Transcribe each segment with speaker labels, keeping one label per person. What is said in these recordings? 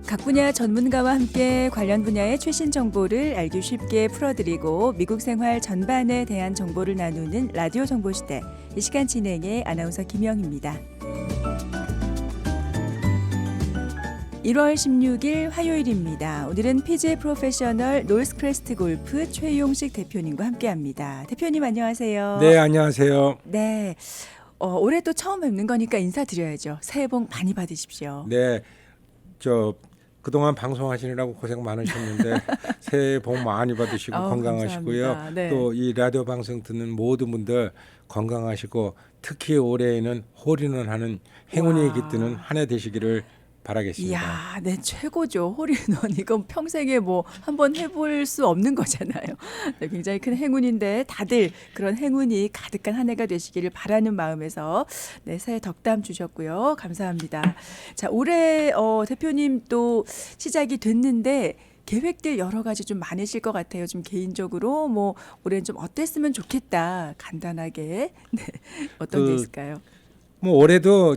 Speaker 1: 각 분야 전문가와 함께 관련 분야의 최신 정보를 알기 쉽게 풀어드리고 미국 생활 전반에 대한 정보를 나누는 라디오 정보시대. 이 시간 진행의 아나운서 김영입니다. 1월 16일 화요일입니다. 오늘은 PGA 프로페셔널 노스크레스트 골프 최용식 대표님과 함께합니다. 대표님 안녕하세요.
Speaker 2: 네, 안녕하세요.
Speaker 1: 네, 올해 또 처음 뵙는 거니까 인사드려야죠. 새해 복 많이 받으십시오.
Speaker 2: 네, 그동안 방송하시느라고 고생 많으셨는데 새해 복 많이 받으시고 건강하시고요.
Speaker 1: 네.
Speaker 2: 또 이 라디오 방송 듣는 모든 분들 건강하시고 특히 올해에는 홀인원 하는 행운이 깃드는 한 해 되시기를 바라겠습니다.
Speaker 1: 이야, 네, 최고죠. 홀인원. 이건 평생에 뭐 한번 해볼 수 없는 거잖아요. 네, 굉장히 큰 행운인데 다들 그런 행운이 가득한 한 해가 되시기를 바라는 마음에서 네, 새해 덕담 주셨고요. 감사합니다. 자, 올해 대표님 또 시작이 됐는데 계획들 여러 가지 좀 많으실 것 같아요. 좀 개인적으로 뭐 올해는 좀 어땠으면 좋겠다. 간단하게. 네, 어떤 게 있을까요?
Speaker 2: 뭐 올해도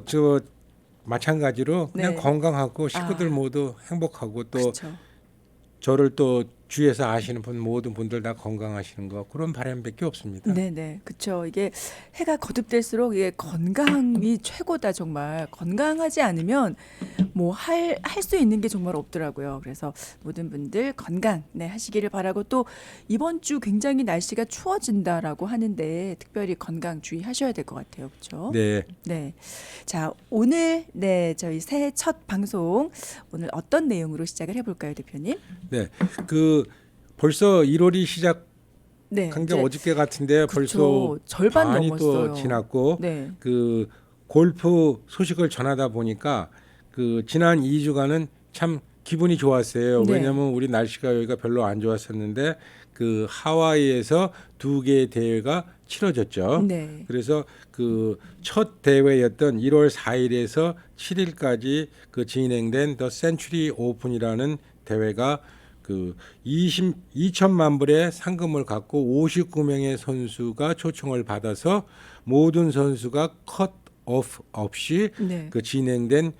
Speaker 2: 마찬가지로 그냥
Speaker 1: 네.
Speaker 2: 건강하고 식구들 모두 행복하고 또
Speaker 1: 그렇죠.
Speaker 2: 저를 또 주위에서 아시는 모든 분들 다 건강하시는 거 그런 바람밖에 없습니다.
Speaker 1: 네네, 그렇죠. 이게 해가 거듭될수록 이게 건강이 최고다 정말. 건강하지 않으면 뭐 할 수 있는 게 정말 없더라고요. 그래서 모든 분들 건강 네, 하시기를 바라고 또 이번 주 굉장히 날씨가 추워진다라고 하는데 특별히 건강 주의하셔야 될 것 같아요. 그렇죠?
Speaker 2: 네.
Speaker 1: 네. 자, 오늘 네, 저희 새해 첫 방송 오늘 어떤 내용으로 시작을 해볼까요, 대표님?
Speaker 2: 네. 벌써 1월이 시작한
Speaker 1: 네,
Speaker 2: 게
Speaker 1: 이제
Speaker 2: 어저께 같은데
Speaker 1: 그쵸.
Speaker 2: 벌써
Speaker 1: 절반
Speaker 2: 반이
Speaker 1: 넘었어요.
Speaker 2: 또 지났고
Speaker 1: 네.
Speaker 2: 골프 소식을 전하다 보니까 지난 2주간은 참 기분이 좋았어요.
Speaker 1: 네.
Speaker 2: 왜냐하면 우리 날씨가 여기가 별로 안 좋았었는데 하와이에서 2개의 대회가 치러졌죠.
Speaker 1: 네.
Speaker 2: 그래서 첫 대회였던 1월 4일에서 7일까지 진행된 더 센츄리 오픈이라는 대회가 2천만 불의 상금을 갖고 59명의 선수가 초청을 받아서 모든 선수가 컷 오프 없이
Speaker 1: 네.
Speaker 2: 진행된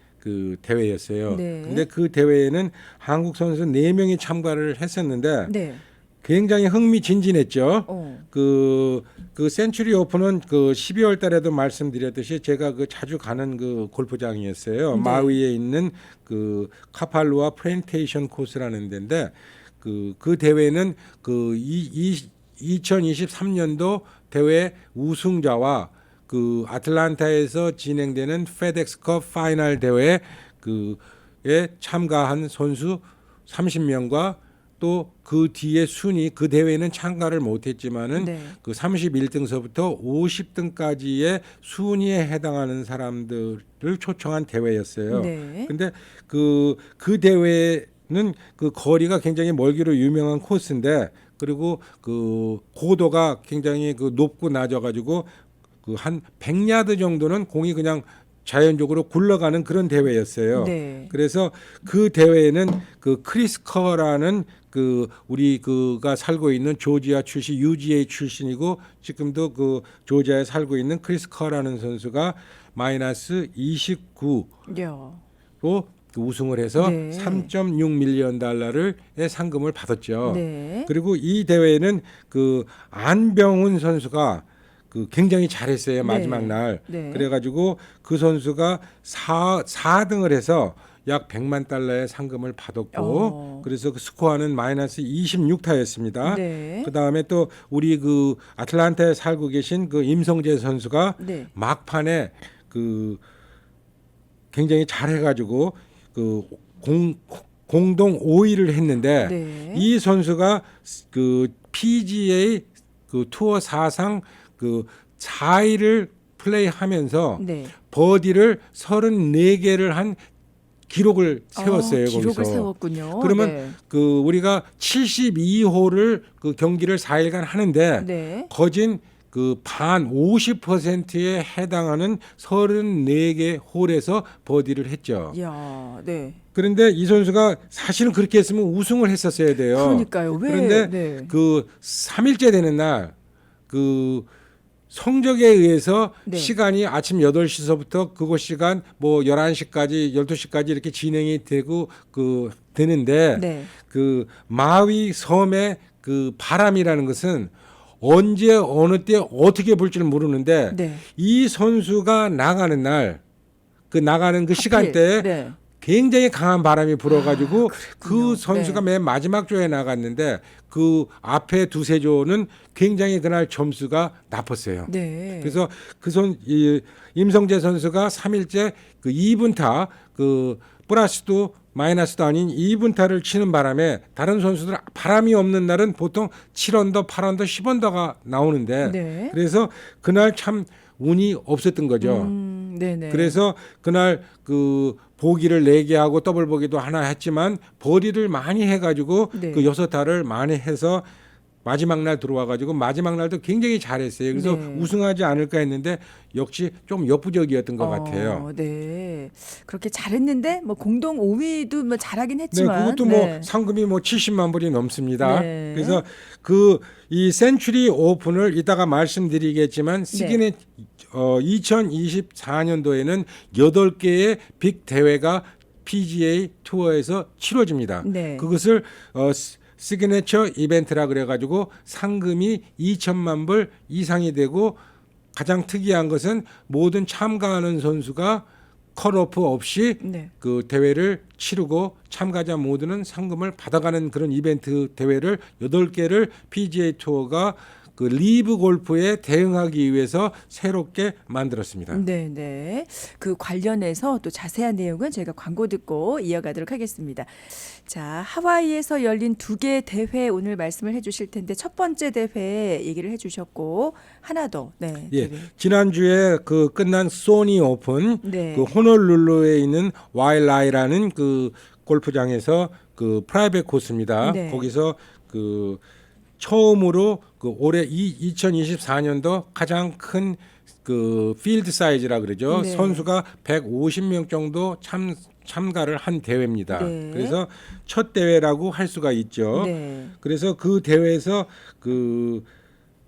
Speaker 2: 대회였어요.
Speaker 1: 네.
Speaker 2: 근데 그 대회에는 한국 선수 4명이 참가를 했었는데
Speaker 1: 네.
Speaker 2: 굉장히 흥미진진했죠.
Speaker 1: 어.
Speaker 2: 센츄리 오픈은 12월 달에도 말씀드렸듯이 제가 자주 가는 골프장이었어요.
Speaker 1: 네.
Speaker 2: 마위에 있는 카팔루아 프렌테이션 코스라는 데인데 그 대회는 2023년도 대회 우승자와 아틀란타에서 진행되는 페덱스컵 파이널 대회에 참가한 선수 30명과 또 그 뒤에 순위 대회는 참가를 못했지만은
Speaker 1: 네.
Speaker 2: 31등서부터 50등까지의 순위에 해당하는 사람들을 초청한 대회였어요.
Speaker 1: 네.
Speaker 2: 근데 그 대회는 거리가 굉장히 멀기로 유명한 코스인데 그리고 고도가 굉장히 높고 낮아가지고 한 100야드 정도는 공이 그냥 자연적으로 굴러가는 그런 대회였어요.
Speaker 1: 네.
Speaker 2: 그래서 그 대회에는 크리스 커라는 우리가 살고 있는 조지아 출신 UGA 출신이고 지금도 조지아에 살고 있는 크리스 커라는 선수가 마이너스 29로 우승을 해서
Speaker 1: 네.
Speaker 2: 3.6 밀리언 달러의 상금을 받았죠.
Speaker 1: 네.
Speaker 2: 그리고 이 대회는 안병훈 선수가 굉장히 잘했어요. 마지막
Speaker 1: 네.
Speaker 2: 날.
Speaker 1: 네.
Speaker 2: 그래가지고 그 선수가 4등을 해서 약 100만 달러의 상금을 받았고 그래서 스코어는 마이너스 26타였습니다.
Speaker 1: 네.
Speaker 2: 그다음에 또 우리 아틀란타에 살고 계신 임성재 선수가
Speaker 1: 네.
Speaker 2: 막판에 굉장히 잘해가지고 공동 5위를 했는데
Speaker 1: 네.
Speaker 2: 이 선수가 PGA 투어 사상 4위를 플레이하면서
Speaker 1: 네.
Speaker 2: 버디를 34개를 한 기록을 세웠어요.
Speaker 1: 기록을
Speaker 2: 거기서.
Speaker 1: 세웠군요.
Speaker 2: 그러면
Speaker 1: 네.
Speaker 2: 우리가 72홀을 경기를 4일간 하는데
Speaker 1: 네.
Speaker 2: 거진 반 50%에 해당하는 34개 홀에서 버디를 했죠.
Speaker 1: 이야, 네.
Speaker 2: 그런데 이 선수가 사실은 그렇게 했으면 우승을 했었어야 돼요.
Speaker 1: 그러니까요. 왜?
Speaker 2: 그런데
Speaker 1: 네.
Speaker 2: 3일째 되는 날 성적에 의해서
Speaker 1: 네.
Speaker 2: 시간이 아침 8시서부터 그곳 시간 뭐 11시까지 12시까지 이렇게 진행이 되고 되는데
Speaker 1: 네.
Speaker 2: 그 마위 섬의 그 바람이라는 것은 언제 어느 때 어떻게 불지를 모르는데
Speaker 1: 네.
Speaker 2: 이 선수가 나가는 날 나가는 그 시간대에
Speaker 1: 네.
Speaker 2: 굉장히 강한 바람이 불어가지고
Speaker 1: 그렇군요.
Speaker 2: 그 선수가
Speaker 1: 네.
Speaker 2: 맨 마지막 조에 나갔는데 그 앞에 두세 조는 굉장히 그날 점수가 나빴어요.
Speaker 1: 네.
Speaker 2: 그래서 임성재 선수가 3일째 그 2분타 플러스도 마이너스도 아닌 2분타를 치는 바람에 다른 선수들 바람이 없는 날은 보통 7언더, 8언더, 10언더가 나오는데
Speaker 1: 네.
Speaker 2: 그래서 그날 참 운이 없었던 거죠.
Speaker 1: 네네.
Speaker 2: 그래서 그날 보기를 4개 하고 더블 보기도 하나 했지만 버디를 많이 해가지고
Speaker 1: 네.
Speaker 2: 그 6타를 많이 해서 마지막 날 들어와가지고 마지막 날도 굉장히 잘했어요. 그래서
Speaker 1: 네.
Speaker 2: 우승하지 않을까 했는데 역시 좀 역부족이었던 것 같아요.
Speaker 1: 네. 그렇게 잘했는데 뭐 공동 5위도 뭐 잘하긴
Speaker 2: 네,
Speaker 1: 했지만
Speaker 2: 그것도 뭐 상금이 뭐 70만 불이 넘습니다.
Speaker 1: 네.
Speaker 2: 그래서 이 센츄리 오픈을 이따가 말씀드리겠지만
Speaker 1: 네.
Speaker 2: 2024년도에는 8개의 빅 대회가 PGA 투어에서 치러집니다.
Speaker 1: 네.
Speaker 2: 그것을 시그네처 이벤트라 그래가지고 상금이 2천만 불 이상이 되고 가장 특이한 것은 모든 참가하는 선수가 컷오프 없이
Speaker 1: 네.
Speaker 2: 그 대회를 치르고 참가자 모두는 상금을 받아가는 그런 이벤트 대회를 8개를 PGA 투어가 그 리브 골프에 대응하기 위해서 새롭게 만들었습니다.
Speaker 1: 네. 그 관련해서 또 자세한 내용은 저희가 광고 듣고 이어가도록 하겠습니다. 자, 하와이에서 열린 2개 대회 오늘 말씀을 해주실 텐데 첫 번째 대회 얘기를 해주셨고 하나 더. 네.
Speaker 2: 예, 지난주에 끝난 소니 오픈
Speaker 1: 네.
Speaker 2: 호놀룰루에 있는 와일라이라는 골프장에서 프라이빗 코스입니다.
Speaker 1: 네.
Speaker 2: 거기서 처음으로 올해 2024년도 가장 큰 필드 사이즈라 그러죠.
Speaker 1: 네.
Speaker 2: 선수가 150명 정도 참가를 한 대회입니다.
Speaker 1: 네.
Speaker 2: 그래서 첫 대회라고 할 수가 있죠.
Speaker 1: 네.
Speaker 2: 그래서 그 대회에서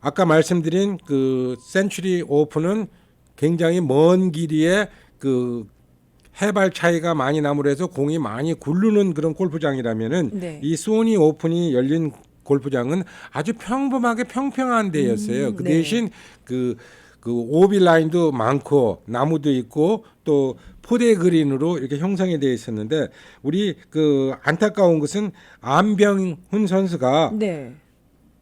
Speaker 2: 아까 말씀드린 센츄리 오픈은 굉장히 먼 길이에 해발 차이가 많이 나므로 해서 공이 많이 굴르는 그런 골프장이라면은
Speaker 1: 네.
Speaker 2: 이 소니 오픈이 열린 골프장은 아주 평범하게 평평한 데였어요. 그
Speaker 1: 네.
Speaker 2: 대신 오비 라인도 많고 나무도 있고 또 포대 그린으로 이렇게 형성이 되어 있었는데 우리 안타까운 것은 안병훈 선수가
Speaker 1: 네.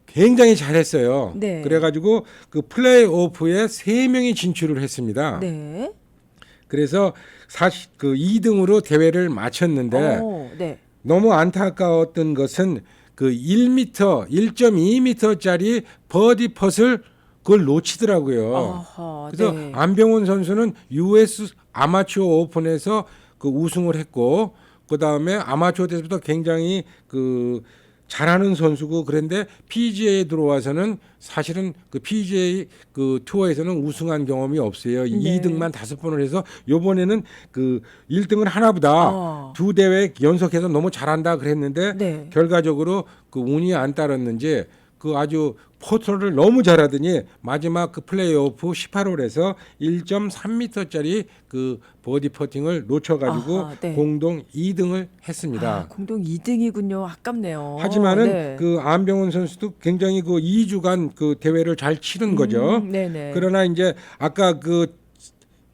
Speaker 2: 굉장히 잘했어요.
Speaker 1: 네.
Speaker 2: 그래가지고 플레이오프에 3명이 진출을 했습니다.
Speaker 1: 네.
Speaker 2: 그래서 사실 2등으로 대회를 마쳤는데
Speaker 1: 네.
Speaker 2: 너무 안타까웠던 것은 1.2m짜리 버디 펫을 그걸 놓치더라고요.
Speaker 1: 어허,
Speaker 2: 그래서
Speaker 1: 네.
Speaker 2: 안병훈 선수는 US 아마추어 오픈에서 우승을 했고 그다음에 아마추어 때부터 굉장히 잘하는 선수고 그런데 PGA에 들어와서는 사실은 PGA 투어에서는 우승한 경험이 없어요.
Speaker 1: 네.
Speaker 2: 2등만 5번을 해서 이번에는 1등을 하나보다 2대회 연속해서 너무 잘한다 그랬는데
Speaker 1: 네.
Speaker 2: 결과적으로 운이 안 따랐는지 아주 포터를 너무 잘하더니 마지막 플레이오프 18홀에서 1.3m짜리 버디 퍼팅을 놓쳐가지고
Speaker 1: 아하, 네.
Speaker 2: 공동 2등을 했습니다.
Speaker 1: 공동 2등이군요. 아깝네요.
Speaker 2: 하지만은
Speaker 1: 네.
Speaker 2: 안병훈 선수도 굉장히 2주간 대회를 잘 치른 거죠.
Speaker 1: 네네.
Speaker 2: 그러나 이제 아까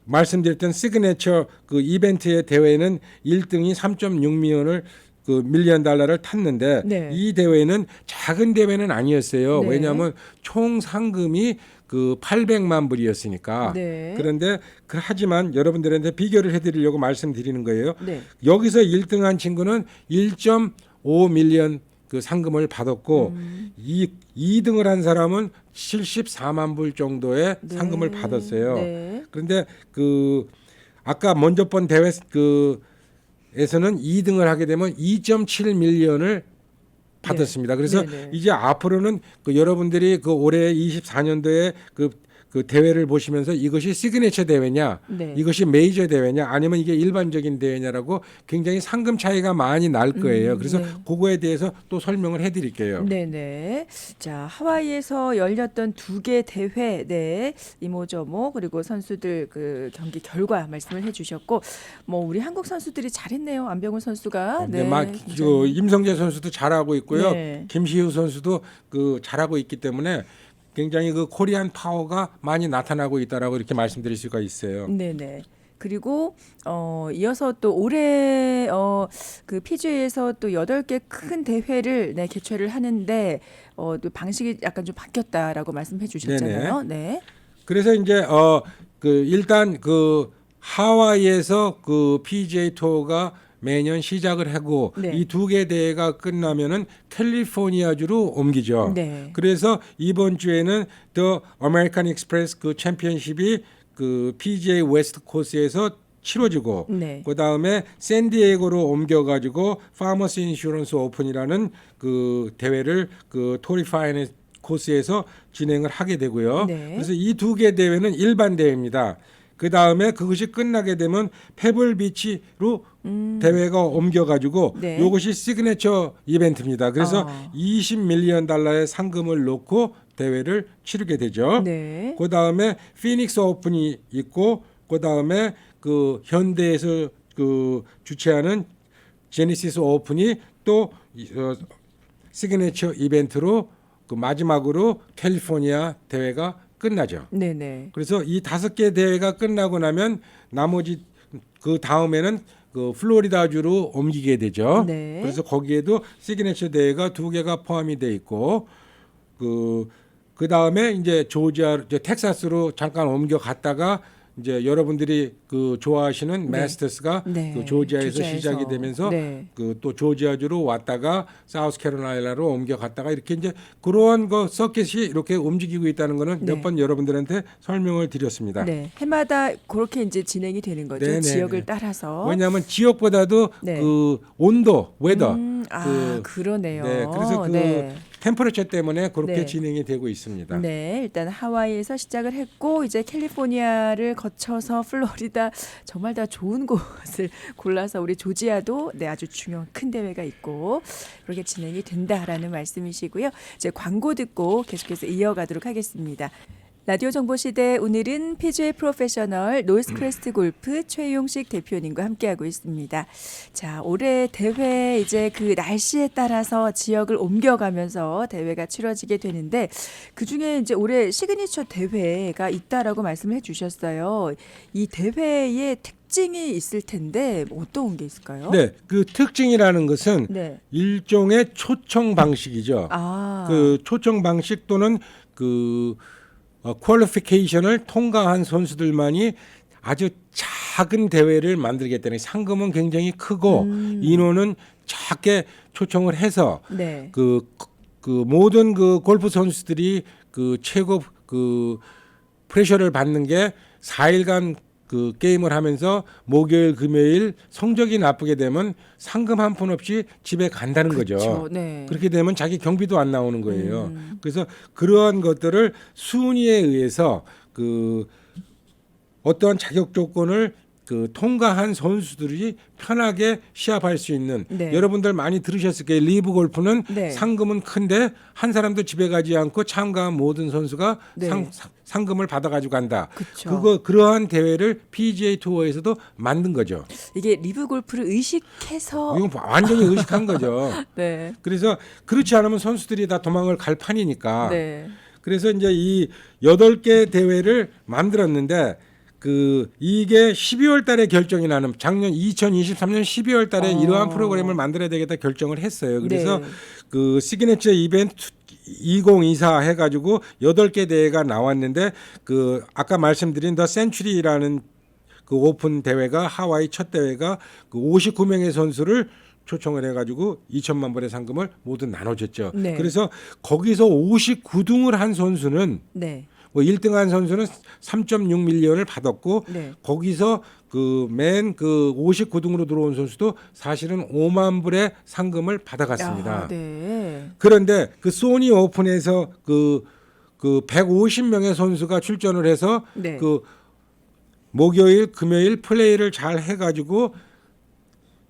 Speaker 2: 말씀드렸던 시그네처 이벤트의 대회는 1등이 3.6미리언을 밀리언 달러를 탔는데
Speaker 1: 네.
Speaker 2: 이 대회는 작은 대회는 아니었어요.
Speaker 1: 네.
Speaker 2: 왜냐하면 총 상금이 800만 불이었으니까.
Speaker 1: 네.
Speaker 2: 그런데 하지만 여러분들한테 비교를 해드리려고 말씀드리는 거예요.
Speaker 1: 네.
Speaker 2: 여기서 1등한 친구는 1.5 밀리언 상금을 받았고 2등을 한 사람은 74만 불 정도의
Speaker 1: 네.
Speaker 2: 상금을 받았어요.
Speaker 1: 네.
Speaker 2: 그런데 아까 먼저 본 대회 에서는 2등을 하게 되면 2.7 밀리언을 받았습니다. 그래서
Speaker 1: 네네.
Speaker 2: 이제 앞으로는 여러분들이 올해 24년도에 그 대회를 보시면서 이것이 시그니처 대회냐,
Speaker 1: 네.
Speaker 2: 이것이 메이저 대회냐, 아니면 이게 일반적인 대회냐라고 굉장히 상금 차이가 많이 날 거예요. 그래서
Speaker 1: 네.
Speaker 2: 그거에 대해서 또 설명을 해드릴게요.
Speaker 1: 네네. 자, 하와이에서 열렸던 두 개 대회, 네, 이모저모 그리고 선수들 그 경기 결과 말씀을 해주셨고, 뭐 우리 한국 선수들이 잘했네요. 안병훈 선수가.
Speaker 2: 네, 막
Speaker 1: 굉장히.
Speaker 2: 임성재 선수도 잘하고 있고요.
Speaker 1: 네.
Speaker 2: 김시우 선수도 그 잘하고 있기 때문에 굉장히 그 코리안 파워가 많이 나타나고 있다라고 이렇게 말씀드릴 수가 있어요.
Speaker 1: 네네. 그리고 이어서 또 올해 그 PGA에서 또 8개 큰 대회를 네, 개최를 하는데 또 방식이 약간 좀 바뀌었다라고 말씀해 주셨잖아요. 네.
Speaker 2: 그래서 이제 그 일단 그 하와이에서 그 PGA 투어가 매년 시작을 하고
Speaker 1: 네.
Speaker 2: 이 두 개 대회가 끝나면은 캘리포니아주로 옮기죠.
Speaker 1: 네.
Speaker 2: 그래서 이번 주에는 더 아메리칸 익스프레스 그 챔피언십이 그 PGA 웨스트 코스에서 치러지고
Speaker 1: 네.
Speaker 2: 그다음에 샌디에고로 옮겨 가지고 파머스 인슈런스 오픈이라는 그 대회를 그 토리파이널 코스에서 진행을 하게 되고요.
Speaker 1: 네.
Speaker 2: 그래서 이 두 개 대회는 일반 대회입니다. 그 다음에 그것이 끝나게 되면 페블비치로 대회가 옮겨가지고
Speaker 1: 네.
Speaker 2: 이것이 시그네처 이벤트입니다. 그래서
Speaker 1: 아.
Speaker 2: 20 밀리언 달러의 상금을 놓고 대회를 치르게 되죠.
Speaker 1: 네.
Speaker 2: 그 다음에 피닉스 오픈이 있고 그 다음에 그 현대에서 그 주최하는 제니시스 오픈이 또 시그네처 이벤트로 그 마지막으로 캘리포니아 대회가 끝나죠.
Speaker 1: 네네.
Speaker 2: 그래서 이 5개 대회가 끝나고 나면 나머지 그 다음에는 그 플로리다주로 옮기게 되죠.
Speaker 1: 네.
Speaker 2: 그래서 거기에도 시그니처 대회가 2개가 포함이 돼 있고 그 다음에 이제 조지아, 이제 텍사스로 잠깐 옮겨 갔다가 이제 여러분들이 그 좋아하시는
Speaker 1: 네.
Speaker 2: 마스터스가
Speaker 1: 네.
Speaker 2: 그 조지아에서
Speaker 1: 조지아에서.
Speaker 2: 시작이 되면서
Speaker 1: 네.
Speaker 2: 그 또 조지아주로 왔다가 사우스캐롤라이나로 옮겨갔다가 이렇게 이제 그러한 거 서킷이 이렇게 움직이고 있다는 거는
Speaker 1: 네.
Speaker 2: 몇 번 여러분들한테 설명을 드렸습니다.
Speaker 1: 네. 해마다 그렇게 이제 진행이 되는 거죠.
Speaker 2: 네, 네,
Speaker 1: 지역을
Speaker 2: 네.
Speaker 1: 따라서.
Speaker 2: 왜냐하면 지역보다도
Speaker 1: 네.
Speaker 2: 그 온도, 웨더,
Speaker 1: 그러네요.
Speaker 2: 네, 그래서 그
Speaker 1: 네.
Speaker 2: 템퍼레처 때문에 그렇게
Speaker 1: 네.
Speaker 2: 진행이 되고 있습니다.
Speaker 1: 네, 일단 하와이에서 시작을 했고 이제 캘리포니아를 거쳐서 플로리다 정말 다 좋은 곳을 골라서 우리 조지아도 네, 아주 중요한 큰 대회가 있고 그렇게 진행이 된다라는 말씀이시고요. 이제 광고 듣고 계속해서 이어가도록 하겠습니다. 라디오 정보 시대 오늘은 PGA 프로페셔널 노스크레스트 골프 최용식 대표님과 함께하고 있습니다. 자, 올해 대회 이제 그 날씨에 따라서 지역을 옮겨가면서 대회가 치러지게 되는데 그 중에 이제 올해 시그니처 대회가 있다라고 말씀을 해주셨어요. 이 대회의 특징이 있을 텐데 어떤 게 있을까요?
Speaker 2: 네, 그 특징이라는 것은
Speaker 1: 네.
Speaker 2: 일종의 초청 방식이죠. 그 초청 방식 또는 그 퀄리피케이션을 통과한 선수들만이 아주 작은 대회를 만들겠다는 상금은 굉장히 크고 인원은 작게 초청을 해서
Speaker 1: 네.
Speaker 2: 그 모든 그 골프 선수들이 그 최고 그 프레셔를 받는 게 4일간 그 게임을 하면서 목요일 금요일 성적이 나쁘게 되면 상금 한 푼 없이 집에 간다는 거죠.
Speaker 1: 네.
Speaker 2: 그렇게 되면 자기 경비도 안 나오는 거예요. 그래서 그러한 것들을 순위에 의해서 그 어떠한 자격 조건을 그 통과한 선수들이 편하게 시합할 수 있는
Speaker 1: 네.
Speaker 2: 여러분들 많이 들으셨을 거예요. 리브 골프는
Speaker 1: 네.
Speaker 2: 상금은 큰데 한 사람도 집에 가지 않고 참가한 모든 선수가
Speaker 1: 네.
Speaker 2: 상금을 받아가지고 간다.
Speaker 1: 그쵸.
Speaker 2: 그러한 대회를 PGA 투어에서도 만든 거죠.
Speaker 1: 이게 리브 골프를 의식해서
Speaker 2: 이건 완전히 의식한 거죠.
Speaker 1: 네.
Speaker 2: 그래서 그렇지 않으면 선수들이 다 도망을 갈 판이니까.
Speaker 1: 네.
Speaker 2: 그래서 이제 이 8개 대회를 만들었는데 그 이게 12월 달에 결정이 나는 작년 2023년 12월 달에 이러한 프로그램을 만들어야 되겠다 결정을 했어요. 그래서
Speaker 1: 네.
Speaker 2: 그 시그니처 이벤트 2024 해가지고 8개 대회가 나왔는데 그 아까 말씀드린 더 센츄리라는 그 오픈 대회가 하와이 첫 대회가 그 59명의 선수를 초청을 해가지고 2천만 불의 상금을 모두 나눠줬죠.
Speaker 1: 네.
Speaker 2: 그래서 거기서 59등을 한 선수는
Speaker 1: 네.
Speaker 2: 뭐 1등한 선수는 3.6 밀리언을 받았고
Speaker 1: 네.
Speaker 2: 거기서 그 맨 그 59등으로 들어온 선수도 사실은 5만 불의 상금을 받아갔습니다.
Speaker 1: 네.
Speaker 2: 그런데 그 소니 오픈에서 그 그 150명의 선수가 출전을 해서
Speaker 1: 네.
Speaker 2: 그 목요일, 금요일 플레이를 잘 해가지고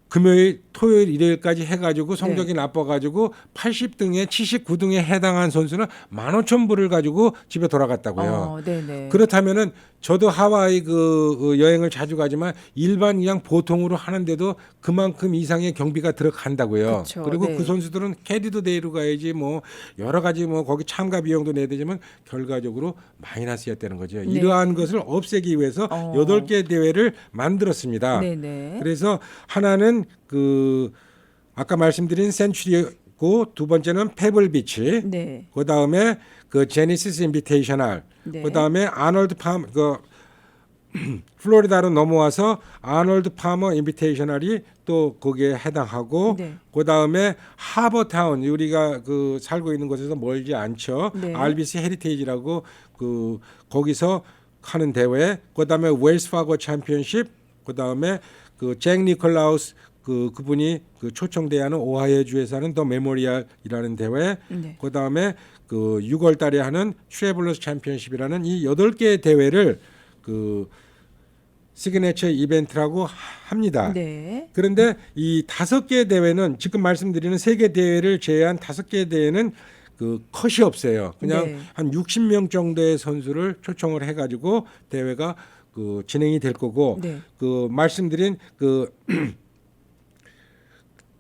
Speaker 2: 금요일, 토요일, 일요일까지 해가지고 성적이 나빠가지고 80등에 79등에 해당한 선수는 15,000불을 가지고 집에 돌아갔다고요.
Speaker 1: 네네.
Speaker 2: 그렇다면은 저도 하와이 그 여행을 자주 가지만 일반 그냥 보통으로 하는데도 그만큼 이상의 경비가 들어간다고요.
Speaker 1: 그쵸,
Speaker 2: 그리고
Speaker 1: 네.
Speaker 2: 그 선수들은 캐디도 데이로 가야지 뭐 여러 가지 뭐 거기 참가 비용도 내야 되지만 결과적으로 마이너스였다는 거죠.
Speaker 1: 네.
Speaker 2: 이러한 것을 없애기 위해서 8개 대회를 만들었습니다.
Speaker 1: 네네.
Speaker 2: 그래서 하나는 그 아까 말씀드린 센츄리고 두 번째는 페블비치.
Speaker 1: 네.
Speaker 2: 그 다음에 그 제니시스 인비테이셔널.
Speaker 1: 네.
Speaker 2: 그 다음에 아놀드 파머 그 플로리다로 넘어와서 아놀드 파머 인비테이셔널이 또 거기에 해당하고
Speaker 1: 네.
Speaker 2: 그 다음에 하버타운 우리가 그 살고 있는 곳에서 멀지 않죠.
Speaker 1: 네.
Speaker 2: RBC 헤리테이지라고 그 거기서 하는 대회. 그 다음에 웰스파고 챔피언십. 그 다음에 그 잭 니콜라우스 그분이 그 초청대회하는 오하이오 주에서 하는 더 메모리얼이라는 대회.
Speaker 1: 네.
Speaker 2: 그 다음에 그 6월 달에 하는 트래블러스 챔피언십이라는 이 8개 대회를 그 시그네처 이벤트라고 합니다.
Speaker 1: 네.
Speaker 2: 그런데 이 5개 대회는 지금 말씀드리는 3개 대회를 제외한 5개 대회는 그 컷이 없어요. 그냥
Speaker 1: 네.
Speaker 2: 한 60명 정도의 선수를 초청을 해가지고 대회가 그 진행이 될 거고
Speaker 1: 네.
Speaker 2: 그 말씀드린 그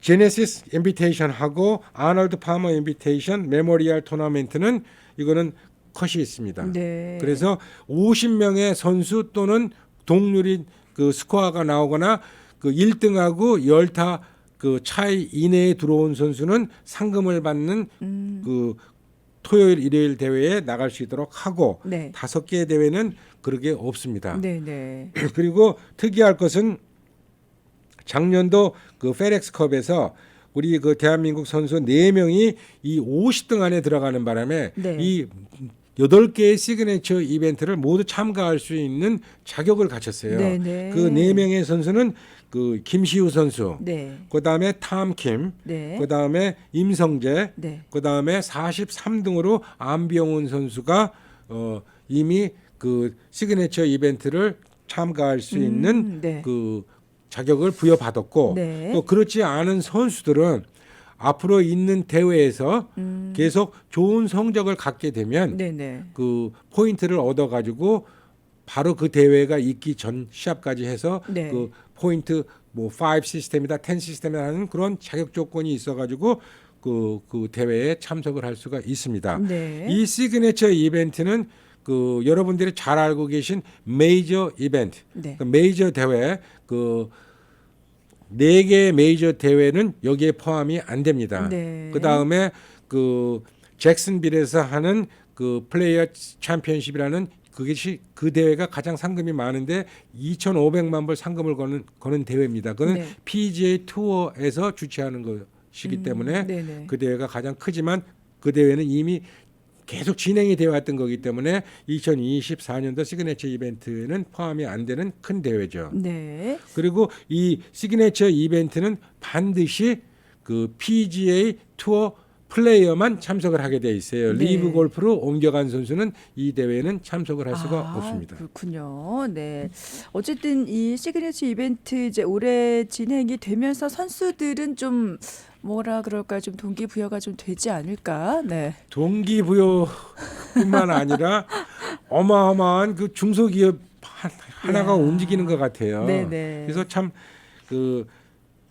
Speaker 2: 제네시스 인비테이션하고 아놀드 파머 인비테이션 메모리얼 토너먼트는 이거는 컷이 있습니다.
Speaker 1: 네.
Speaker 2: 그래서 50명의 선수 또는 동률인 그 스코어가 나오거나 그 1등하고 열타 그 차이 이내에 들어온 선수는 상금을 받는 그 토요일 일요일 대회에 나갈 수 있도록 하고
Speaker 1: 네.
Speaker 2: 5개 대회는 그러게 없습니다.
Speaker 1: 네네.
Speaker 2: 그리고 특이할 것은 작년도 그 페덱스컵에서 우리 그 대한민국 선수 4명이 이 50등 안에 들어가는 바람에
Speaker 1: 네.
Speaker 2: 이 8개의 시그네처 이벤트를 모두 참가할 수 있는 자격을 갖췄어요.
Speaker 1: 네네.
Speaker 2: 그 4명의 선수는 그 김시우 선수,
Speaker 1: 네.
Speaker 2: 그다음에 탐킴,
Speaker 1: 네.
Speaker 2: 그다음에 임성재,
Speaker 1: 네.
Speaker 2: 그다음에 43등으로 안병훈 선수가 이미 그 시그네처 이벤트를 참가할 수 있는
Speaker 1: 네.
Speaker 2: 그 자격을 부여받았고
Speaker 1: 네.
Speaker 2: 또 그렇지 않은 선수들은 앞으로 있는 대회에서 계속 좋은 성적을 갖게 되면
Speaker 1: 네네.
Speaker 2: 그 포인트를 얻어 가지고 바로 그 대회가 있기 전 시합까지 해서
Speaker 1: 네.
Speaker 2: 그 포인트 뭐 5 시스템이다 10 시스템이다 하는 그런 자격 조건이 있어 가지고 그 대회에 참석을 할 수가 있습니다.
Speaker 1: 네.
Speaker 2: 이 시그네처 이벤트는 그 여러분들이 잘 알고 계신 메이저 이벤트,
Speaker 1: 네.
Speaker 2: 그 메이저 대회 그 4개의 메이저 대회는 여기에 포함이 안 됩니다.
Speaker 1: 네.
Speaker 2: 그다음에 그 잭슨빌에서 하는 그 플레이어 챔피언십이라는 그것이 그 대회가 가장 상금이 많은데 2,500만 불 상금을 거는 대회입니다. 그거는
Speaker 1: 네.
Speaker 2: PGA 투어에서 주최하는 것이기 때문에
Speaker 1: 네네.
Speaker 2: 그 대회가 가장 크지만 그 대회는 이미 계속 진행이 되어 왔던 거기 때문에 2024년도 시그네처 이벤트에는 포함이 안 되는 큰 대회죠.
Speaker 1: 네.
Speaker 2: 그리고 이 시그네처 이벤트는 반드시 그 PGA 투어 플레이어만 참석을 하게 돼 있어요.
Speaker 1: 네.
Speaker 2: 리브 골프로 옮겨간 선수는 이 대회는 참석을 할 수가 없습니다.
Speaker 1: 그렇군요. 네. 어쨌든 이 시그니처 이벤트 이제 올해 진행이 되면서 선수들은 좀 뭐라 그럴까 좀 동기부여가 좀 되지 않을까? 네.
Speaker 2: 동기부여뿐만 아니라 어마어마한 그 중소기업 하나가
Speaker 1: 야.
Speaker 2: 움직이는 것 같아요.
Speaker 1: 네네.
Speaker 2: 그래서 참 그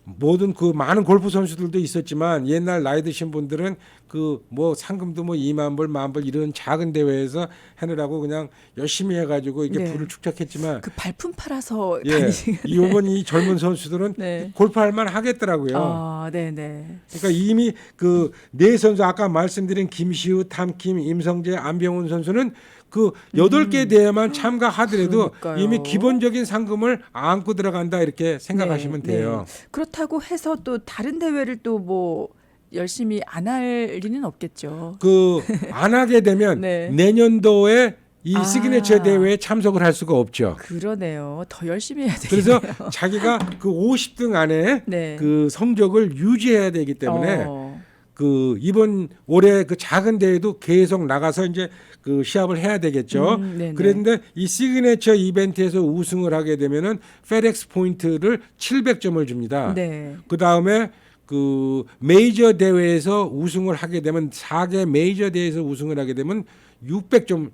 Speaker 2: 모든 그 많은 골프 선수들도 있었지만 옛날 나이 드신 분들은 그 뭐 상금도 뭐 2만 불, 1만 불 이런 작은 대회에서 하느라고 그냥 열심히 해가지고 이게
Speaker 1: 네.
Speaker 2: 부를 축적했지만
Speaker 1: 그 발품 팔아서
Speaker 2: 예,
Speaker 1: 다니시는.
Speaker 2: 이번 이 젊은 선수들은
Speaker 1: 네.
Speaker 2: 골프할 만 하겠더라고요.
Speaker 1: 아, 네네.
Speaker 2: 그러니까 이미 그 네 선수 아까 말씀드린 김시우, 탐킴, 임성재, 안병훈 선수는 그 8개 대회만 참가하더라도
Speaker 1: 그러니까요.
Speaker 2: 이미 기본적인 상금을 안고 들어간다 이렇게 생각하시면
Speaker 1: 네,
Speaker 2: 돼요.
Speaker 1: 네. 그렇다고 해서 또 다른 대회를 또 뭐 열심히 안 할 리는 없겠죠.
Speaker 2: 그 안 하게 되면
Speaker 1: 네.
Speaker 2: 내년도에 이
Speaker 1: 아.
Speaker 2: 시그네처 대회에 참석을 할 수가 없죠.
Speaker 1: 그러네요. 더 열심히 해야 되겠네요.
Speaker 2: 그래서 자기가 그 50등 안에
Speaker 1: 네.
Speaker 2: 그 성적을 유지해야 되기 때문에
Speaker 1: 어,
Speaker 2: 그 이번 올해 그 작은 대회도 계속 나가서 이제 그 시합을 해야 되겠죠.
Speaker 1: 네네.
Speaker 2: 그런데 이 시그네처 이벤트에서 우승을 하게 되면은 페덱스 포인트를 700점을 줍니다.
Speaker 1: 네.
Speaker 2: 그 다음에 그 메이저 대회에서 우승을 하게 되면 4개 메이저 대회에서 우승을 하게 되면 600점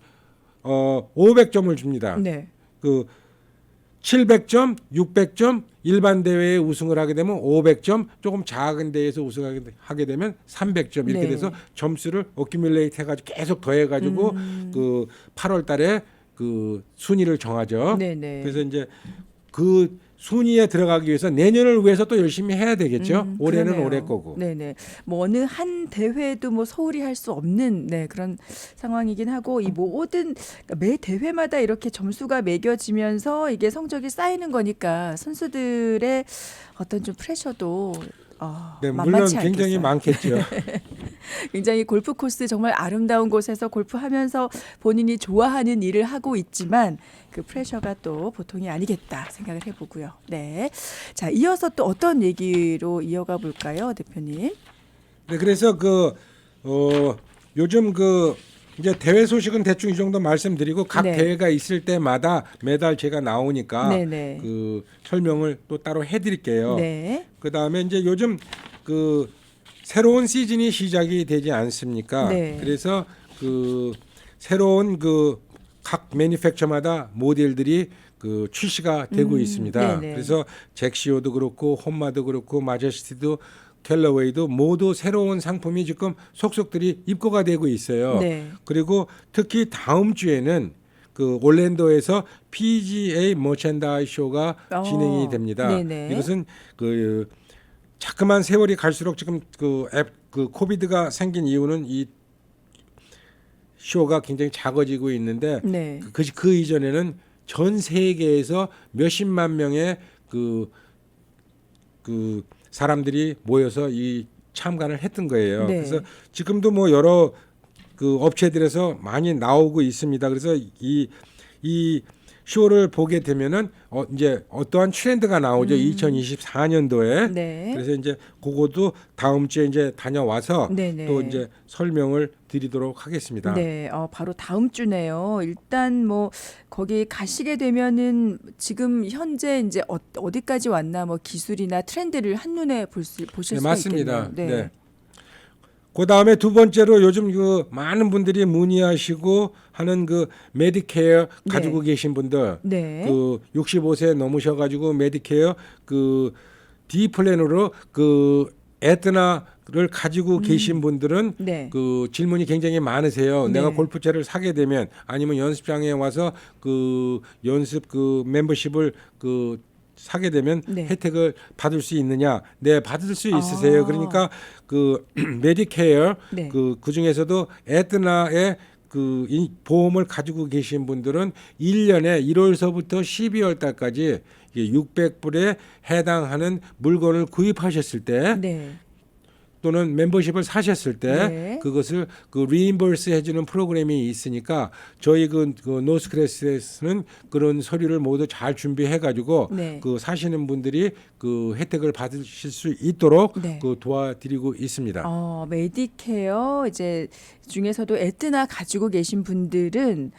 Speaker 2: 500점을 줍니다.
Speaker 1: 네.
Speaker 2: 그 700점, 600점, 일반 대회에 우승을 하게 되면 500점, 조금 작은 대회에서 우승하게 되면 300점 이렇게
Speaker 1: 네.
Speaker 2: 돼서 점수를 어큐뮬레이트 해가지고 계속 더해가지고 그 8월달에 그 순위를 정하죠.
Speaker 1: 네네.
Speaker 2: 그래서 이제 그 순위에 들어가기 위해서 내년을 위해서 또 열심히 해야 되겠죠. 올해는
Speaker 1: 그러네요.
Speaker 2: 올해 거고.
Speaker 1: 네네. 뭐 어느 한 대회도 뭐 소홀히 할 수 없는 네, 그런 상황이긴 하고 이 모든 그러니까 매 대회마다 이렇게 점수가 매겨지면서 이게 성적이 쌓이는 거니까 선수들의 어떤 좀 프레셔도
Speaker 2: 네, 물론
Speaker 1: 만만치
Speaker 2: 굉장히
Speaker 1: 않겠어요.
Speaker 2: 많겠죠.
Speaker 1: 굉장히 골프 코스 정말 아름다운 곳에서 골프하면서 본인이 좋아하는 일을 하고 있지만 그 프레셔가 또 보통이 아니겠다 생각을 해보고요. 네, 자 이어서 또 어떤 얘기로 이어가 볼까요, 대표님?
Speaker 2: 네, 그래서 요즘 이제 대회 소식은 대충 이 정도 말씀드리고 각
Speaker 1: 네.
Speaker 2: 대회가 있을 때마다 매달 제가 나오니까
Speaker 1: 네네.
Speaker 2: 그 설명을 또 따로 해드릴게요.
Speaker 1: 네,
Speaker 2: 그 다음에 이제 요즘 그 새로운 시즌이 시작이 되지 않습니까?
Speaker 1: 네.
Speaker 2: 그래서 그 새로운 그 각 매니팩처마다 모델들이 그 출시가 되고 있습니다.
Speaker 1: 네네.
Speaker 2: 그래서 잭시오도 그렇고 혼마도 그렇고 마제스티도 캘러웨이도 모두 새로운 상품이 지금 속속들이 입고가 되고 있어요.
Speaker 1: 네.
Speaker 2: 그리고 특히 다음 주에는 그 올랜도에서 PGA 머챈다이즈 쇼가 진행이 됩니다.
Speaker 1: 네네.
Speaker 2: 이것은 그 자꾸만 세월이 갈수록 지금 그 코비드가 생긴 이유는 이 쇼가 굉장히 작아지고 있는데
Speaker 1: 네.
Speaker 2: 그 이전에는 전 세계에서 몇십만 명의 그 사람들이 모여서 이 참관을 했던 거예요.
Speaker 1: 네.
Speaker 2: 그래서 지금도 뭐 여러 그 업체들에서 많이 나오고 있습니다. 그래서 이 쇼를 보게 되면은 이제 어떠한 트렌드가 나오죠. 2024년도에.
Speaker 1: 네.
Speaker 2: 그래서 이제 그것도 다음 주에 이제 다녀와서
Speaker 1: 네네.
Speaker 2: 또 이제 설명을 드리도록 하겠습니다.
Speaker 1: 네, 바로 다음 주네요. 일단 뭐 거기 가시게 되면은 지금 현재 이제 어디까지 왔나 뭐 기술이나 트렌드를 한눈에 보실
Speaker 2: 네,
Speaker 1: 수가
Speaker 2: 맞습니다.
Speaker 1: 있겠네요.
Speaker 2: 네. 그 다음에 두 번째로 요즘 그 많은 분들이 문의하시고 하는 그 메디케어 가지고 계신 분들,
Speaker 1: 네.
Speaker 2: 그 65세 넘으셔가지고 메디케어 그 D 플랜으로 그 에트나를 가지고 계신 분들은
Speaker 1: 네.
Speaker 2: 그 질문이 굉장히 많으세요.
Speaker 1: 네.
Speaker 2: 내가 골프채를 사게 되면 아니면 연습장에 와서 그 연습 그 멤버십을 그 사게 되면
Speaker 1: 네.
Speaker 2: 혜택을 받을 수 있느냐? 네, 받을 수 있으세요.
Speaker 1: 아.
Speaker 2: 그러니까 그 메디케어
Speaker 1: 네.
Speaker 2: 그 중에서도 에트나의 그 이 보험을 가지고 계신 분들은 1년에 1월서부터 12월 달까지 600불에 해당하는 물건을 구입하셨을 때
Speaker 1: 네.
Speaker 2: 또는 멤버십을 사셨을 때
Speaker 1: 네.
Speaker 2: 그것을 그 리임버스 해주는 프로그램이 있으니까 저희 그 노스크래스에서는 그런 서류를 모두 잘 준비해가지고
Speaker 1: 네.
Speaker 2: 그 사시는 분들이 그 혜택을 받으실 수 있도록
Speaker 1: 네.
Speaker 2: 그 도와드리고 있습니다.
Speaker 1: 메디케어 이제 중에서도 에트나 가지고 계신 분들은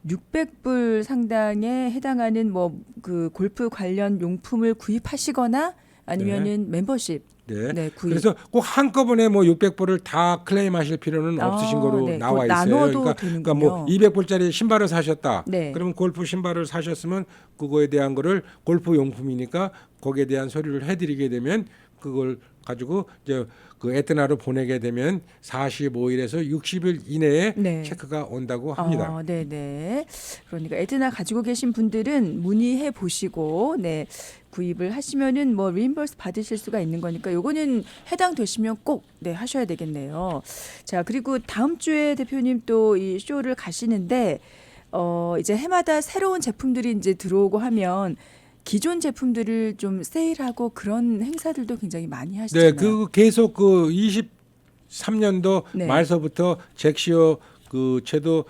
Speaker 1: 600불 상당에 해당하는 뭐 그 골프 관련 용품을 구입하시거나 아니면은 멤버십
Speaker 2: 네.
Speaker 1: 네, 구입.
Speaker 2: 그래서 꼭 한꺼번에 뭐 600불을 다 클레임하실 필요는 없으신 거로
Speaker 1: 네.
Speaker 2: 나와
Speaker 1: 그걸
Speaker 2: 있어요.
Speaker 1: 나눠도
Speaker 2: 그러니까
Speaker 1: 되는군요.
Speaker 2: 뭐 200불짜리 신발을 사셨다.
Speaker 1: 네.
Speaker 2: 그러면 골프 신발을 사셨으면 그거에 대한 거를 골프 용품이니까 거기에 대한 서류를 해드리게 되면 그걸 가지고 이제 그 에트나로 보내게 되면 45일에서 60일 이내에
Speaker 1: 네.
Speaker 2: 체크가 온다고 합니다.
Speaker 1: 네네. 그러니까 에트나 가지고 계신 분들은 문의해 보시고 네 구입을 하시면은 뭐 리임버스 받으실 수가 있는 거니까 요거는 해당되시면 꼭 네 하셔야 되겠네요. 자 그리고 다음 주에 대표님 또 이 쇼를 가시는데 이제 해마다 새로운 제품들이 이제 들어오고 하면 기존 제품들을 좀 세일하고 그런 행사들도 굉장히 많이 하시잖아요.
Speaker 2: 네, 그 계속 그 23년도
Speaker 1: 네.
Speaker 2: 말서부터 잭시오 그 채도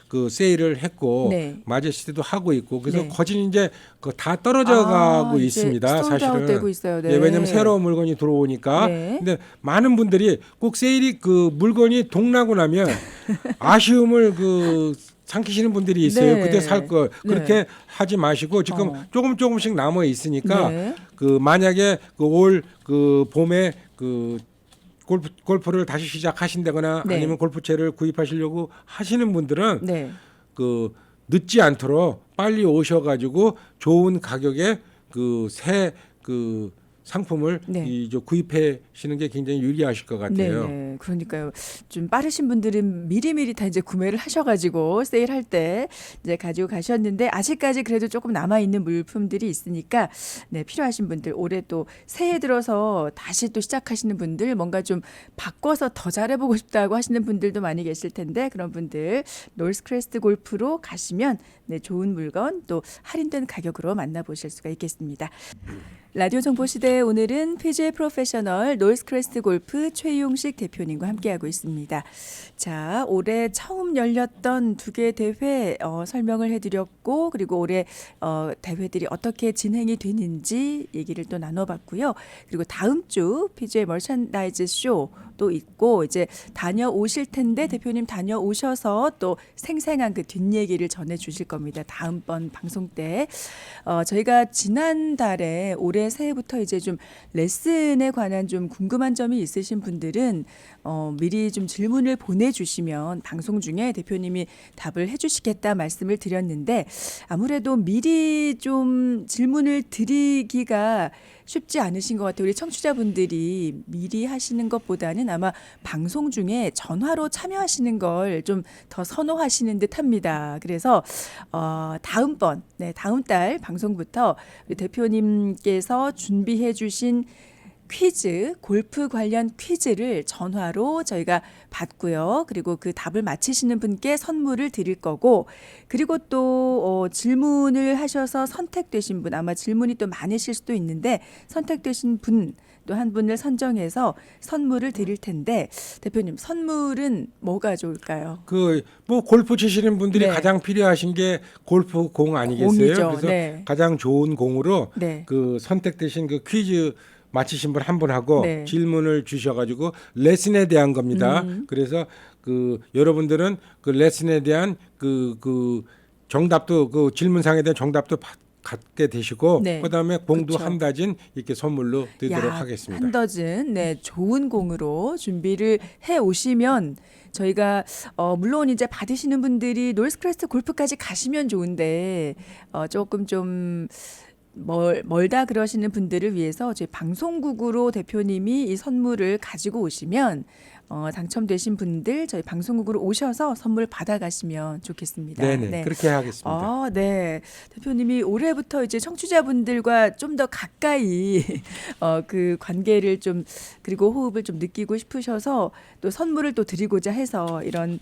Speaker 2: 그 세일을 했고
Speaker 1: 네.
Speaker 2: 마제스티도 하고 있고 그래서
Speaker 1: 네.
Speaker 2: 거진 이제 그 다 떨어져 가고
Speaker 1: 이제
Speaker 2: 있습니다.
Speaker 1: 솔드아웃 되고
Speaker 2: 사실은.
Speaker 1: 있어요. 네.
Speaker 2: 예, 왜냐하면 새로운 물건이 들어오니까.
Speaker 1: 네.
Speaker 2: 근데 많은 분들이 꼭 세일이 그 물건이 동나고 나면 아쉬움을 삼키시는 분들이 있어요.
Speaker 1: 네.
Speaker 2: 그때 살 걸.
Speaker 1: 네.
Speaker 2: 그렇게 하지 마시고 지금 조금씩 남아 있으니까
Speaker 1: 네.
Speaker 2: 만약에 올 봄에 골프를 다시 시작하신다거나
Speaker 1: 네.
Speaker 2: 아니면 골프채를 구입하시려고 하시는 분들은
Speaker 1: 네.
Speaker 2: 늦지 않도록 빨리 오셔가지고 좋은 가격에 새 상품을
Speaker 1: 네.
Speaker 2: 구입하시는 게 굉장히 유리하실 것 같아요.
Speaker 1: 네, 그러니까요. 좀 빠르신 분들은 미리미리 다 이제 구매를 하셔가지고 세일할 때 이제 가지고 가셨는데 아직까지 그래도 조금 남아 있는 물품들이 있으니까 네, 필요하신 분들 올해 또 새해 들어서 다시 또 시작하시는 분들 뭔가 좀 바꿔서 더 잘해보고 싶다고 하시는 분들도 많이 계실 텐데 그런 분들 노스크레스트 골프로 가시면 네, 좋은 물건 또 할인된 가격으로 만나보실 수가 있겠습니다. 라디오 정보 시대 오늘은 PGA 프로페셔널 노스크레스트 골프 최용식 대표님과 함께하고 있습니다. 자, 올해 처음 열렸던 두 개 대회 설명을 해드렸고 그리고 올해 대회들이 어떻게 진행이 되는지 얘기를 또 나눠봤고요. 그리고 다음 주 PGA 머천다이즈 쇼도 있고 이제 다녀오실 텐데 대표님 다녀오셔서 또 생생한 그 뒷얘기를 전해주실 겁니다. 다음번 방송 때 저희가 지난달에 올해 새해부터 이제 좀 레슨에 관한 좀 궁금한 점이 있으신 분들은 미리 좀 질문을 보내주시면 방송 중에 대표님이 답을 해주시겠다 말씀을 드렸는데 아무래도 미리 좀 질문을 드리기가 쉽지 않으신 것 같아요. 우리 청취자분들이 미리 하시는 것보다는 아마 방송 중에 전화로 참여하시는 걸 좀 더 선호하시는 듯합니다. 그래서 다음 달 방송부터 우리 대표님께서 준비해주신 퀴즈, 골프 관련 퀴즈를 전화로 저희가 받고요. 그리고 그 답을 맞히시는 분께 선물을 드릴 거고, 그리고 또 질문을 하셔서 선택되신 분, 아마 질문이 또 많으실 수도 있는데 선택되신 분 또 한 분을 선정해서 선물을 드릴 텐데 대표님 선물은 뭐가 좋을까요?
Speaker 2: 골프 치시는 분들이
Speaker 1: 네.
Speaker 2: 가장 필요하신 게 골프 공 아니겠어요?
Speaker 1: 공이죠.
Speaker 2: 그래서
Speaker 1: 네.
Speaker 2: 가장 좋은 공으로
Speaker 1: 네.
Speaker 2: 선택되신 퀴즈 맞히신 분 한 분하고
Speaker 1: 네.
Speaker 2: 질문을 주셔가지고 레슨에 대한 겁니다. 그래서 여러분들은 레슨에 대한 정답도 질문상에 대한 정답도 갖게 되시고
Speaker 1: 네.
Speaker 2: 그다음에 공도
Speaker 1: 그렇죠.
Speaker 2: 한 다진 이렇게 선물로 드리도록 하겠습니다.
Speaker 1: 한 더즌 좋은 공으로 준비를 해 오시면 저희가 물론 이제 받으시는 분들이 노스크레스트 골프까지 가시면 좋은데 조금 좀 멀다 그러시는 분들을 위해서 저희 방송국으로 대표님이 이 선물을 가지고 오시면 당첨되신 분들 저희 방송국으로 오셔서 선물 받아가시면 좋겠습니다.
Speaker 2: 네네, 그렇게 하겠습니다.
Speaker 1: 네. 대표님이 올해부터 이제 청취자분들과 좀 더 가까이 그 관계를 좀 그리고 호흡을 좀 느끼고 싶으셔서 또 선물을 또 드리고자 해서 이런